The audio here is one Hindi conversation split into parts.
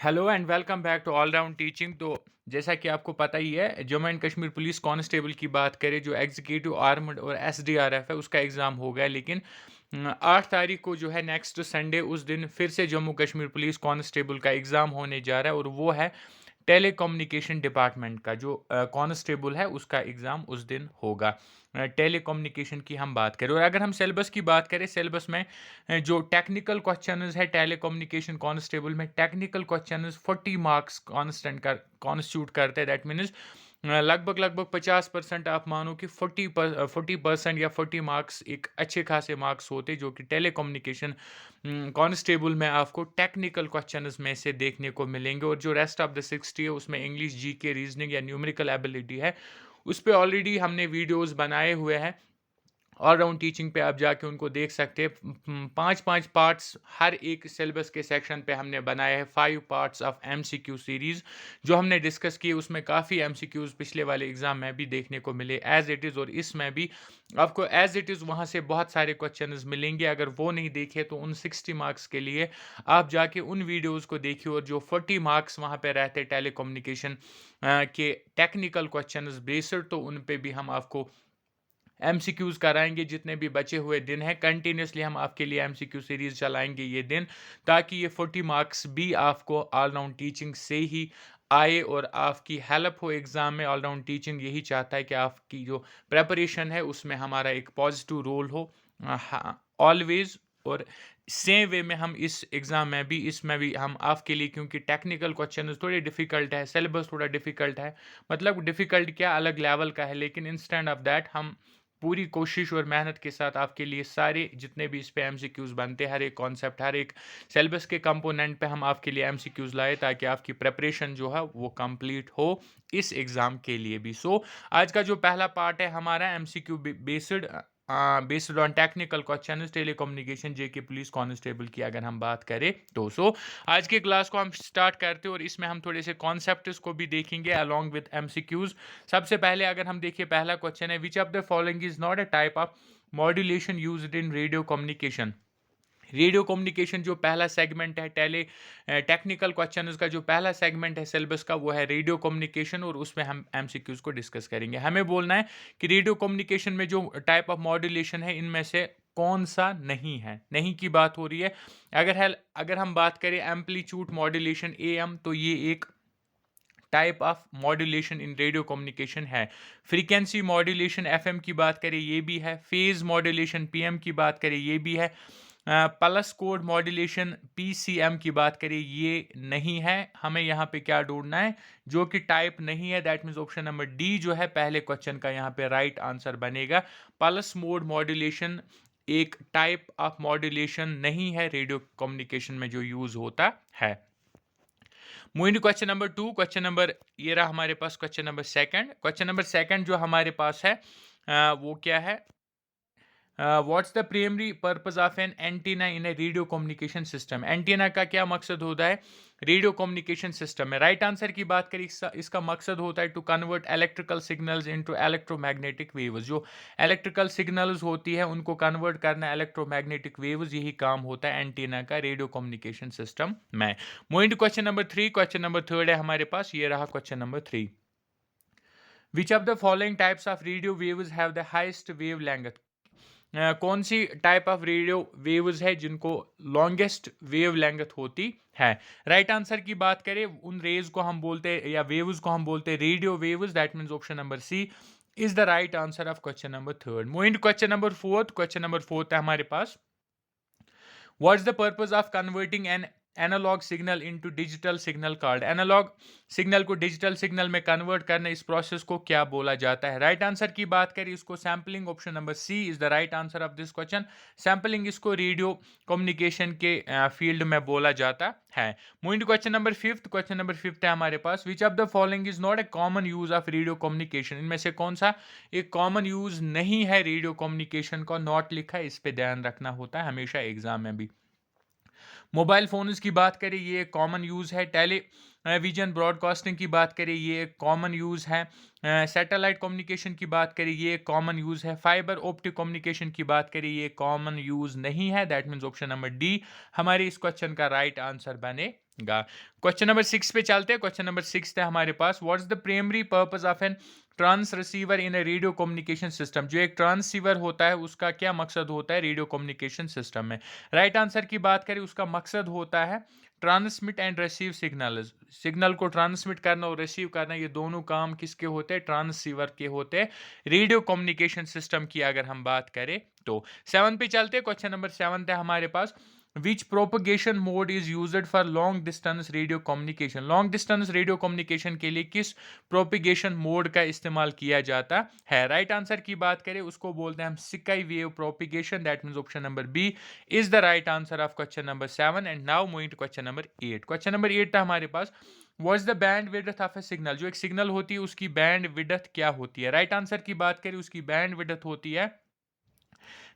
Hello and welcome back to all round teaching. तो जैसा कि आपको पता ही है, Jammu and Kashmir police constable की बात करें, जो एग्जीक्यूटिव आर्मड और एसडीआरएफ है, उसका एग्ज़ाम हो गया। लेकिन 8 तारीख को जो है नेक्स्ट संडे, उस दिन फिर से जम्मू कश्मीर पुलिस कांस्टेबल का एग्ज़ाम होने जा रहा है, और वो है टेलीकम्युनिकेशन डिपार्टमेंट का। जो कांस्टेबल है, उसका एग्ज़ाम उस दिन होगा। टेलीकम्युनिकेशन की हम बात करें, और अगर हम सिलेबस की बात करें, सिलेबस में जो टेक्निकल क्वेश्चंस है टेलीकम्युनिकेशन कांस्टेबल में, टेक्निकल क्वेश्चंस 40 मार्क्स कॉन्स्टिट्यूट करते हैं। दैट मीन्स लगभग लगभग 50%, आप मानो कि 40% या 40 मार्क्स एक अच्छे खासे मार्क्स होते, जो कि टेलीकम्युनिकेशन कांस्टेबल में आपको टेक्निकल क्वेश्चंस में से देखने को मिलेंगे। और जो रेस्ट ऑफ द 60 है, उसमें इंग्लिश, जीके, रीजनिंग या न्यूमेरिकल एबिलिटी है, उस पे ऑलरेडी हमने वीडियोस बनाए हुए हैं। ऑल राउंड टीचिंग पे आप जाके उनको देख सकते हैं। 5-5 पार्ट्स हर एक सिलेबस के सेक्शन पे हमने बनाए हैं। 5 पार्ट्स ऑफ एमसीक्यू सीरीज़ जो हमने डिस्कस किए, उसमें काफ़ी एमसीक्यूज़ पिछले वाले एग्ज़ाम में भी देखने को मिले एज़ इट इज़, और इसमें भी आपको एज़ इट इज़ वहाँ से बहुत सारे क्वेश्चंस मिलेंगे। अगर वो नहीं देखे, तो उन 60 मार्क्स के लिए आप जाके उन वीडियोज़ को देखिए, और जो 40 मार्क्स वहाँ पे रहते टेलीकम्युनिकेशन के टेक्निकल क्वेश्चंस बेस्ड, तो उन पे भी हम आपको एमसीक्यूज़ कराएँगे। जितने भी बचे हुए दिन हैं, कंटिन्यूअसली हम आपके लिए एमसीक्यू सीरीज़ चलाएँगे ये दिन, ताकि ये 40 मार्क्स भी आपको ऑल राउंड टीचिंग से ही आए, और आपकी हेल्प हो एग्ज़ाम में। ऑल राउंड टीचिंग यही चाहता है कि आपकी जो प्रिपरेशन है, उसमें हमारा एक पॉजिटिव रोल हो हाँ, ऑलवेज़। और सेम वे में हम इस एग्ज़ाम में भी, इसमें भी हम आपके लिए, क्योंकि टेक्निकल क्वेश्चन थोड़े डिफ़िकल्ट है, सिलेबस थोड़ा डिफ़िकल्ट है, मतलब डिफ़िकल्ट क्या, अलग लेवल का है, लेकिन इंस्टेड ऑफ दैट हम पूरी कोशिश और मेहनत के साथ आपके लिए सारे जितने भी इस पे एमसीक्यूज़ बनते हैं, हर एक कॉन्सेप्ट, हर एक सिलेबस के कंपोनेंट पे हम आपके लिए एमसीक्यूज़ लाए, ताकि आपकी प्रिपरेशन जो है वो कंप्लीट हो इस एग्ज़ाम के लिए भी। सो आज का जो पहला पार्ट है हमारा MCQ based on technical question telecommunication JK police constable की अगर हम बात करें तो। आज की क्लास को हम स्टार्ट करते हैं, और इसमें हम थोड़े से कॉन्सेप्ट्स को भी देखेंगे अलॉन्ग विद एमसीक्यूज़। सबसे पहले अगर हम देखिए, पहला क्वेश्चन है, विच of the following is not a type of modulation used in radio communication. Radio communication जो पहला सेगमेंट है, टेक्निकल क्वेश्चन का जो पहला सेगमेंट है सिलेबस का, वो है रेडियो कम्युनिकेशन, और उसमें हम एमसीक्यूज को डिस्कस करेंगे। हमें बोलना है कि रेडियो कम्युनिकेशन में जो टाइप ऑफ मॉड्यूलेशन है, इनमें से कौन सा नहीं है। नहीं की बात हो रही है। अगर हम बात करें एम्पलीट्यूड मॉड्यूलेशन एएम, तो ये एक type of modulation in radio communication है। फ्रीक्वेंसी मॉड्यूलेशन एफएम की बात करें, ये भी है। फेज मॉड्यूलेशन पीएम की बात करें, ये भी है। पल्स कोड मॉड्यूलेशन पीसीएम की बात करें, ये नहीं है। हमें यहाँ पे क्या ढूंढना है जो कि टाइप नहीं है। That means option number D जो है पहले क्वेश्चन का यहाँ पे राइट आंसर बनेगा। पल्स मोड मॉड्यूलेशन एक टाइप ऑफ मॉड्यूलेशन नहीं है रेडियो कम्युनिकेशन में जो यूज होता है। Moving to question number 2, question number ये रहा हमारे पास। क्वेश्चन नंबर सेकंड जो हमारे पास है, वो क्या है? What's the primary purpose of an antenna in a radio communication system. Antenna का क्या मकसद होता है रेडियो कम्युनिकेशन सिस्टम में? राइट आंसर की बात करें, इसका मकसद होता है to convert electrical signals into electromagnetic waves. जो इलेक्ट्रिकल सिग्नल्स होती है, उनको कन्वर्ट करना इलेक्ट्रोमैग्नेटिक वेव्स, यही काम होता है एंटीना का रेडियो कम्युनिकेशन सिस्टम में। Moving to question number 3, question number third है हमारे पास, ये रहा question number 3। Which of the following types of radio waves have the highest wave length? कौन सी टाइप ऑफ रेडियो वेव्स है जिनको लॉन्गेस्ट वेव लेंथ होती है? राइट आंसर की बात करें, उन रेज को हम बोलते हैं, या वेव्स को हम बोलते हैं radio waves. That means option number C is the right answer of question number third. Moving to question number fourth, question number fourth है हमारे पास। What's the purpose of converting an analogue signal into digital signal card? Analogue signal को डिजिटल सिग्नल में कन्वर्ट करना, इस प्रोसेस को क्या बोला जाता है? राइट आंसर की बात करें, इसको sampling, option number C is the right answer of this question. Sampling इसको रेडियो कम्युनिकेशन के फील्ड में बोला जाता है। Moving to question number fifth, question number fifth है हमारे पास। Which of the following is not a common use of radio communication? इनमें से कौन सा एक कॉमन यूज नहीं है रेडियो कम्युनिकेशन का? नॉट लिखा है, इस पे ध्यान रखना होता है हमेशा एग्जाम में भी। मोबाइल फ़ोन्स की बात करें ये एक कॉमन यूज़ है। टेलीविज़न ब्रॉडकास्टिंग की बात करें ये एक कॉमन यूज़ है। सैटेलाइट कम्युनिकेशन की बात करें ये एक कॉमन यूज़ है। फाइबर ऑप्टिक कम्युनिकेशन की बात करें ये कॉमन यूज़ नहीं है। That means option number d हमारे इस क्वेश्चन का राइट आंसर बनेगा। क्वेश्चन नंबर 6 पे चलते हैं। क्वेश्चन नंबर 6 है हमारे पास, what's the primary purpose of an trans receiver in a radio communication system. जो एक ट्रांसीवर होता है उसका क्या मकसद होता है रेडियो कम्युनिकेशन सिस्टम में। राइट आंसर की बात करें उसका मकसद होता है transmit and receive signal. Signal को ट्रांसमिट करना और रिसीव करना ये दोनों काम किसके होते हैं, ट्रांसीवर के होते हैं रेडियो कम्युनिकेशन सिस्टम की अगर हम बात करें तो। 7 पे चलते हैं। क्वेश्चन नंबर 7 है हमारे पास, which propagation mode is used for long distance radio communication। long distance radio communication के लिए किस propagation mode का इस्तेमाल किया जाता है। राइट आंसर की बात करें उसको बोलते हैं हम sky wave propagation. That means option number B is the right answer of question number 7। And now moving to question number 8। Question number 8 था हमारे पास, what's the bandwidth of a signal. जो एक सिग्नल होती है उसकी बैंड विड्थ क्या होती है। राइट आंसर की बात करें उसकी बैंड विड्थ होती है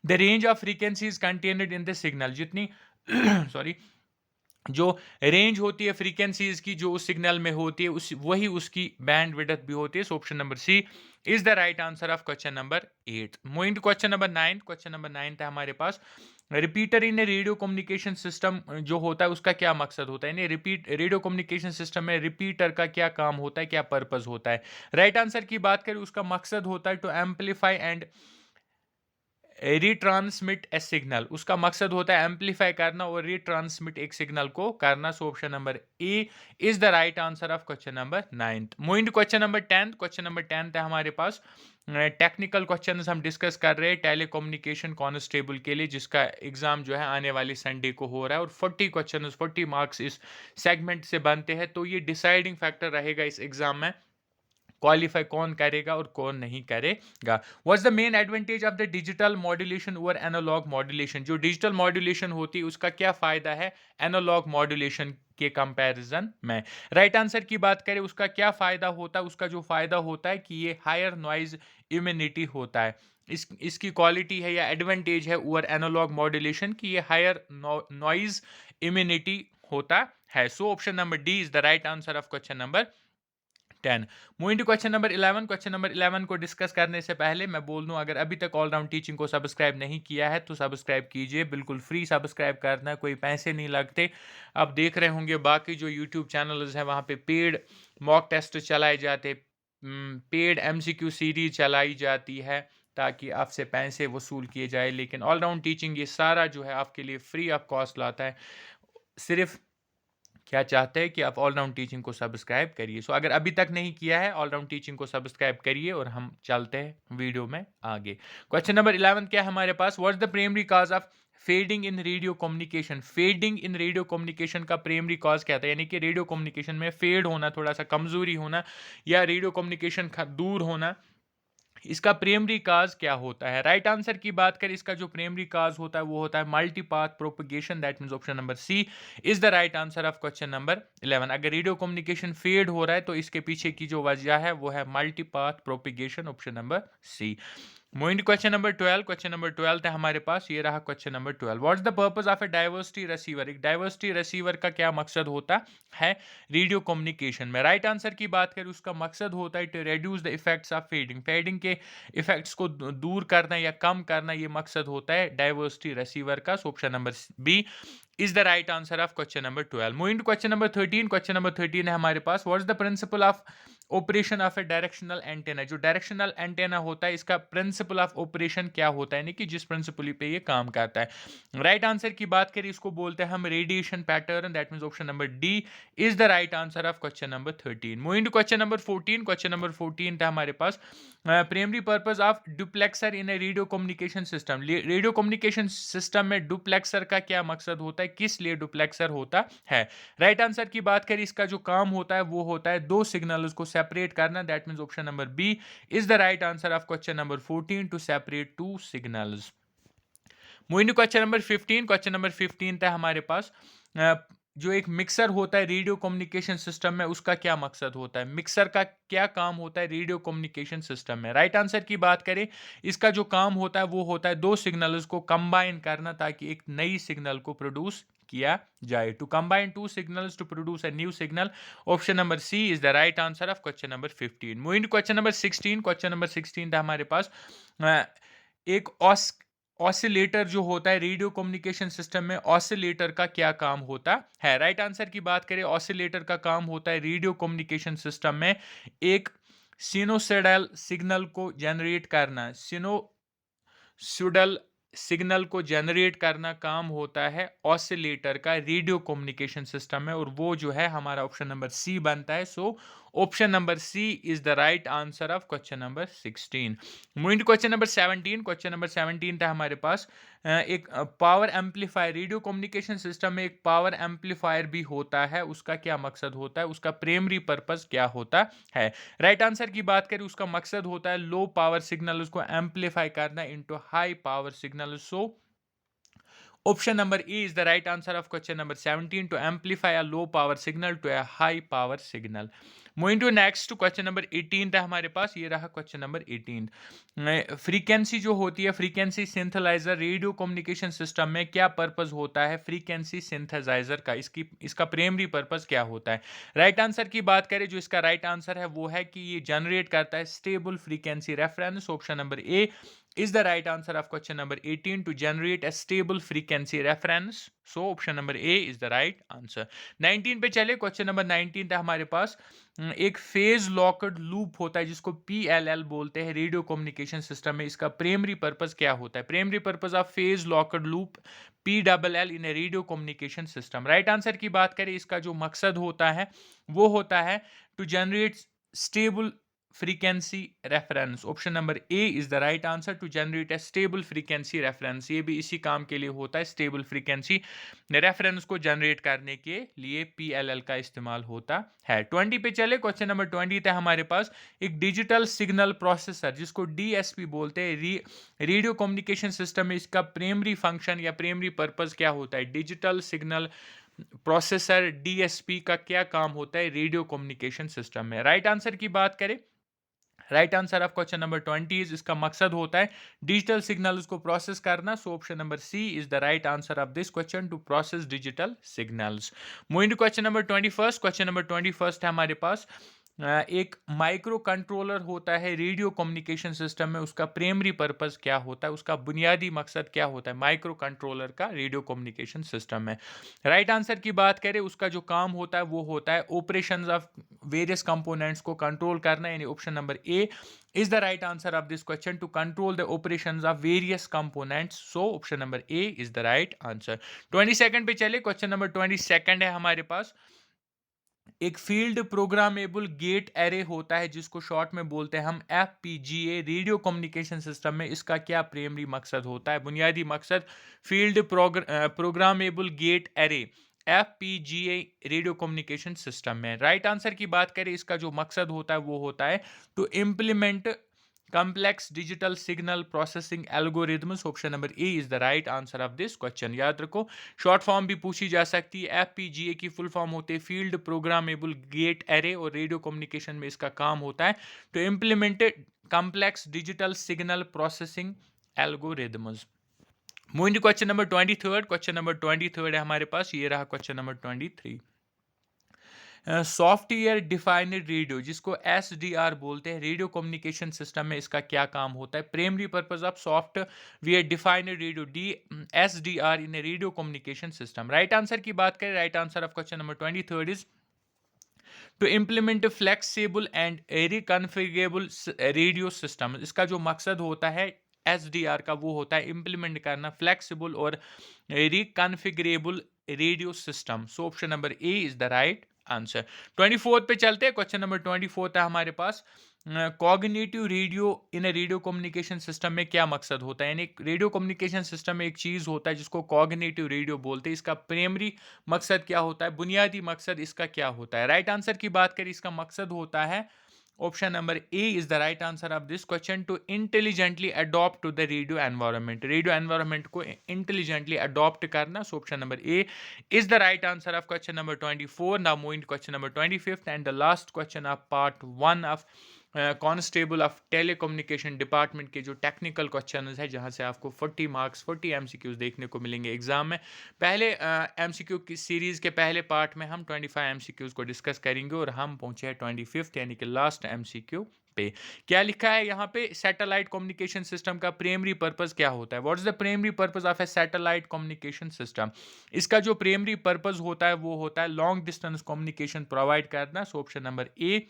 the range of frequencies contained in the signal. जितनी सॉरी जो रेंज होती है फ्रीक्वेंसीज की जो उस सिग्नल में होती है उस वही उसकी बैंड विड्थ भी होती है। So option number C is the right answer of question number 8। Moving to question number 9। Question number 9 था हमारे पास, repeater in radio communication system जो होता है उसका क्या मकसद होता है। यानी रिपीट रेडियो कम्युनिकेशन सिस्टम में रिपीटर का क्या काम होता है, क्या पर्पस होता है। राइट आंसर की बात करें उसका मकसद होता है to amplify and retransmit a signal. उसका मकसद होता है एम्पलीफाई करना और रिट्रांसमिट एक सिग्नल को करना। So option number A is the right answer of question number 9। Moving to question number 10। Question number 10 है हमारे पास, टेक्निकल क्वेश्चन हम डिस्कस कर रहे हैं टेलीकम्युनिकेशन कांस्टेबल के लिए जिसका एग्जाम जो है आने वाली संडे को हो रहा है और 40 क्वेश्चन 40 मार्क्स इस सेगमेंट से बनते हैं। तो ये डिसाइडिंग फैक्टर रहेगा इस एग्जाम में क्वालिफाई कौन करेगा और कौन नहीं करेगा। What's the main advantage of the digital modulation over analogue modulation. जो डिजिटल मॉड्यूलेशन होती है उसका क्या फायदा है एनालॉग मॉड्यूलेशन के कंपैरिजन में। राइट आंसर की बात करें उसका क्या फायदा होता है, उसका जो फायदा होता है कि ये हायर नॉइज इम्यूनिटी होता है। इसकी क्वालिटी है या एडवांटेज है ओवर एनालॉग मॉड्यूलेशन की ये हायर नॉइज इम्यूनिटी होता है। So option number D is the right answer of question number 10। Moving to question number 11। Question number 11 को डिस्कस करने से पहले मैं बोल दूं अगर अभी तक ऑल राउंड टीचिंग को सब्सक्राइब नहीं किया है तो सब्सक्राइब कीजिए, बिल्कुल फ्री सब्सक्राइब करना है, कोई पैसे नहीं लगते। आप देख रहे होंगे बाकी जो यूट्यूब चैनल्स हैं वहाँ पे पेड मॉक टेस्ट चलाए जाते, पेड एमसीक्यू सीरीज चलाई जाती है ताकि आपसे पैसे वसूल किए जाए। लेकिन ऑल राउंड टीचिंग ये सारा जो है आपके लिए फ्री ऑफ कॉस्ट लाता है। सिर्फ क्या चाहते हैं कि आप ऑल राउंड टीचिंग को सब्सक्राइब करिए। सो अगर अभी तक नहीं किया है ऑल राउंड टीचिंग को सब्सक्राइब करिए और हम चलते हैं वीडियो में आगे। क्वेश्चन नंबर 11 क्या है हमारे पास, what's the primary cause of fading in radio communication. Fading in radio communication का प्राइमरी कॉज क्या था, यानी कि रेडियो कम्युनिकेशन में फेड होना, थोड़ा सा कमजोरी होना या रेडियो कम्युनिकेशन दूर होना, इसका प्राइमरी काज क्या होता है। राइट आंसर की बात करें इसका जो प्राइमरी काज होता है वो होता है multipath propagation. That means option number C is the right answer of question number 11। अगर रेडियो कम्युनिकेशन फेड हो रहा है तो इसके पीछे की जो वजह है वो है multipath propagation, option number C. Moving to question number 12। Question number 12 है हमारे पास, ये रहा question number 12। What's the purpose of a diversity receiver. एक डाइवर्सिटी रिसीवर का क्या मकसद होता है रेडियो कम्युनिकेशन में। राइट आंसर की बात करें उसका मकसद होता है to reduce the effects of fading. Fading के इफेक्ट्स को दूर करना या कम करना, ये मकसद होता है डाइवर्सिटी रिसीवर का। Option number B is the right answer of question number 12। Moving to question number 13। Question number 13 है हमारे पास, what is the principle of operation of a directional antenna. जो डायरेक्शनल एंटेना होता है इसका प्रिंसिपल ऑफ ऑपरेशन क्या होता है, यानी कि जिस प्रिंसिपल पे ये काम करता है। राइट आंसर की बात करें इसको बोलते हैं हम radiation pattern. That means option number D is the right answer of question number 13। Moving to question number 14। Question number 14 था हमारे पास, primary purpose of duplexer in a radio communication system. Radio communication system में डुप्लेक्सर का क्या मकसद होता है, किस लिए डुप्लेक्सर होता है। राइट आंसर की बात करें इसका जो काम होता है वो होता है दो सिग्नल्स को सेपरेट करना। That means option number B is the right answer of question number 14 to separate two signals. Moving to question number 15। Question number 15 था हमारे पास, जो एक मिक्सर होता है रेडियो कम्युनिकेशन सिस्टम में उसका क्या मकसद होता है। मिक्सर का क्या काम होता है रेडियो कम्युनिकेशन सिस्टम में। राइट आंसर की बात करें इसका जो काम होता है वो होता है दो सिग्नल्स को कंबाइन करना ताकि एक नई सिग्नल को प्रोड्यूस किया जाए। To combine two signals to produce a new signal, option number C is the right answer of question number 15। Moving to question number 16। Question number 16 था हमारे पास एक ऑसिलेटर जो होता है रेडियो कम्युनिकेशन सिस्टम में, ऑसिलेटर का क्या काम होता है? राइट आंसर की बात करें, ऑसिलेटर का काम होता है रेडियो कम्युनिकेशन सिस्टम में एक सिनोसोडल सिग्नल को जनरेट करना। सिनोसोडल सिग्नल को जनरेट करना काम होता है ऑसिलेटर का रेडियो कम्युनिकेशन सिस्टम में, और वो जो है हमारा ऑप्शन नंबर सी बनता है। So option number C is the right answer of question number 16। Moving to question number 17। Question number 17 था हमारे पास एक power amplifier, radio communication system में एक पावर एम्पलीफायर भी होता है, उसका क्या मकसद होता है, उसका प्राइमरी पर्पस क्या होता है? राइट आंसर की बात करें, उसका मकसद होता है लो पावर सिग्नल उसको एम्पलीफाई करना into high power signal. So option number E is the right answer of question number 17, to amplify a low power signal to a high power signal. Moving to next to question number 18 था हमारे पास, ये रहा question number 18। फ्रीक्वेंसी जो होती है, frequency synthesiser radio communication system में क्या पर्पस होता है? फ्रीक्वेंसी सिंथेसाइजर का इसका प्राइमरी पर्पस क्या होता है? राइट आंसर की बात करें, जो इसका राइट आंसर है वो है कि ये जनरेट करता है stable frequency reference. Option number A is the right answer of question number 18, to generate a stable frequency reference. So option number A is the right answer। 19 पे चले, क्वेश्चन नंबर 19 था हमारे पास एक फेज लॉक्ड लूप होता है जिसको PLL बोलते हैं रेडियो कम्युनिकेशन सिस्टम में, इसका प्राइमरी पर्पस क्या होता है? Primary purpose of phase locked loop PLL in a radio communication system. Right answer की बात करें, इसका जो मकसद होता है वो होता है to generate stable frequency reference। Option number A is the right answer, to generate a stable frequency reference. ये भी इसी काम के लिए होता है, स्टेबल फ्रीक्वेंसी रेफरेंस को जनरेट करने के लिए PLL का इस्तेमाल होता है। 20 पे चले, क्वेश्चन नंबर 20 था हमारे पास एक डिजिटल सिग्नल प्रोसेसर जिसको DSP बोलते हैं रेडियो कम्युनिकेशन सिस्टम में, इसका प्राइमरी फंक्शन या प्राइमरी पर्पस क्या होता है? डिजिटल सिग्नल प्रोसेसर DSP का क्या काम होता है रेडियो कम्युनिकेशन सिस्टम में? राइट आंसर की बात करें, right answer of question number 20 इसका मकसद होता है डिजिटल सिग्नल्स को प्रोसेस करना। So option number C is the right answer of this question, to process digital signals. Moving to question number 21। Question number 21 है हमारे पास एक माइक्रो कंट्रोलर होता है रेडियो कम्युनिकेशन सिस्टम में, उसका प्राइमरी पर्पस क्या होता है, उसका बुनियादी मकसद क्या होता है माइक्रो कंट्रोलर का रेडियो कम्युनिकेशन सिस्टम में? राइट आंसर की बात करें, उसका जो काम होता है वो होता है ऑपरेशंस ऑफ वेरियस कंपोनेंट्स को कंट्रोल करना, यानी option number A is the right answer of this question, to control the operations of various components. So option number A is the right answer। 22nd पे चले, क्वेश्चन नंबर 22 है हमारे पास एक फील्ड प्रोग्रामेबल गेट एरे होता है जिसको शॉर्ट में बोलते हैं हम FPGA रेडियो कम्युनिकेशन सिस्टम में, इसका क्या प्राइमरी मकसद होता है? बुनियादी मकसद field programmable gate array FPGA radio communication system में। राइट आंसर की बात करें, इसका जो मकसद होता है वो होता है to implement complex digital signal processing algorithms। Option number A is the right answer of this question. याद रखो, शॉर्ट फॉर्म भी पूछी जा सकती है। FPGA की फुल फॉर्म होते हैं फील्ड प्रोग्रामेबल गेट एरे, और रेडियो कम्युनिकेशन में इसका काम होता है to implement complex digital signal processing algorithms। Moving to question number 23। Question number 23 है हमारे पास, ये रहा question number 23। Software defined radio जिसको SDR बोलते हैं रेडियो कम्युनिकेशन सिस्टम में, इसका क्या काम होता है? Primary purpose of software defined radio SDR in radio communication system. Right answer की बात करें, right answer of question number 23 is to implement flexible and reconfigurable radio system. इसका जो मकसद होता है SDR का वो होता है इम्प्लीमेंट करना फ्लेक्सिबल और reconfigurable radio system. So option number A is the right answer. 24 पे चलते हैं, क्वेश्चन नंबर 24 है हमारे पास cognitive radio in radio communication system में क्या मकसद होता है? यानी रेडियो कम्युनिकेशन सिस्टम में एक चीज होता है जिसको कॉग्निटिव रेडियो बोलते हैं, इसका प्राइमरी मकसद क्या होता है? बुनियादी मकसद इसका क्या होता है? राइट आंसर की बात करें, इसका मकसद होता है option number A is the right answer of this question, to intelligently adopt to the radio environment. Radio environment को इंटेलिजेंटली अडॉप्ट करना। So option number A is the right answer of question number 24। Now moving to question number 25 and the last question of part 1 of constable of telecommunication department के जो टेक्निकल क्वेश्चंस है, जहां से आपको 40 मार्क्स 40 एमसीक्यूज देखने को मिलेंगे एग्जाम में। पहले एमसीक्यू की सीरीज के पहले पार्ट में हम 25 एमसीक्यूज को डिस्कस करेंगे और हम पहुंचे हैं 25th यानी कि लास्ट एमसीक्यू पे। क्या लिखा है यहाँ पे? सैटेलाइट कम्युनिकेशन सिस्टम का प्राइमरी पर्पस क्या होता है? What is the primary purpose of A satellite communication system? इसका जो प्राइमरी पर्पस होता है वो होता है लॉन्ग डिस्टेंस कम्युनिकेशन प्रोवाइड करना। So option number A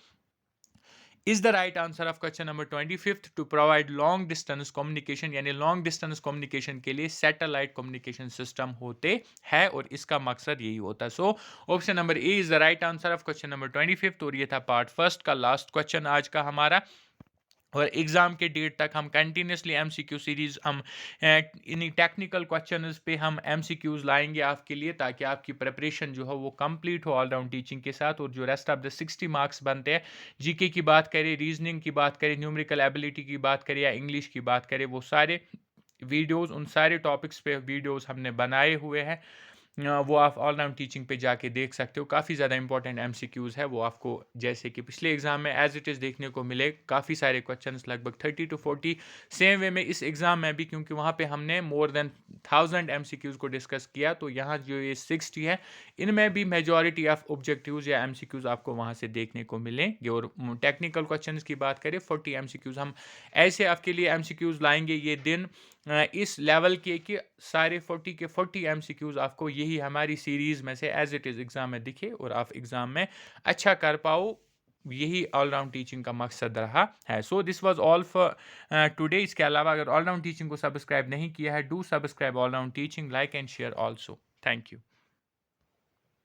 is the right answer of question number 25th to provide long distance communication, यानी long distance communication के लिए satellite communication system होते हैं और इसका मकसद यही होता है। So option number A is the right answer of question number 25th और ये था पार्ट फर्स्ट का लास्ट क्वेश्चन आज का हमारा। और एग्ज़ाम के डेट तक हम कंटिन्यूसली एमसीक्यू सीरीज़ हम इन्हीं टेक्निकल क्वेश्चंस पे हम एमसीक्यूज़ लाएंगे आपके लिए, ताकि आपकी प्रिपरेशन जो है वो कंप्लीट हो ऑल राउंड टीचिंग के साथ। और जो रेस्ट ऑफ द 60 मार्क्स बनते हैं, जीके की बात करें, रीजनिंग की बात करें, न्यूमेरिकल एबिलिटी की बात करें या इंग्लिश की बात करें, वो सारे वीडियोज़ उन सारे टॉपिक्स पे वीडियोज़ हमने बनाए हुए हैं। वो आप ऑल राउंड टीचिंग पे जाके देख सकते हो। काफ़ी ज़्यादा इंपॉर्टेंट एमसीक्यूज़ है वो आपको, जैसे कि पिछले एग्जाम में एज इट इज़ देखने को मिले काफ़ी सारे क्वेश्चंस, लगभग 30 to 40। सेम वे में इस एग्जाम में भी, क्योंकि वहाँ पे हमने मोर देन 1000 एमसीक्यूज़ को डिस्कस किया, तो यहाँ जो ये 60 है इनमें भी मेजॉरिटी ऑफ ऑब्जेक्टिव्स या एमसीक्यूज़ आपको वहाँ से देखने को मिलेंगे। और टेक्निकल क्वेश्चंस की बात करें, 40 एमसीक्यूज़ हम ऐसे आपके लिए एमसीक्यूज़ लाएंगे ये दिन इस लेवल के कि सारे 40 के 40 एमसीक्यूज़ आपको यही हमारी सीरीज़ में से एज इट इज़ एग्ज़ाम में दिखे और आप एग्ज़ाम में अच्छा कर पाओ। यही ऑल राउंड टीचिंग का मकसद रहा है। So this was all for today. इसके अलावा अगर ऑल राउंड टीचिंग को सब्सक्राइब नहीं किया है, do subscribe all round teaching, like and share also. Thank you.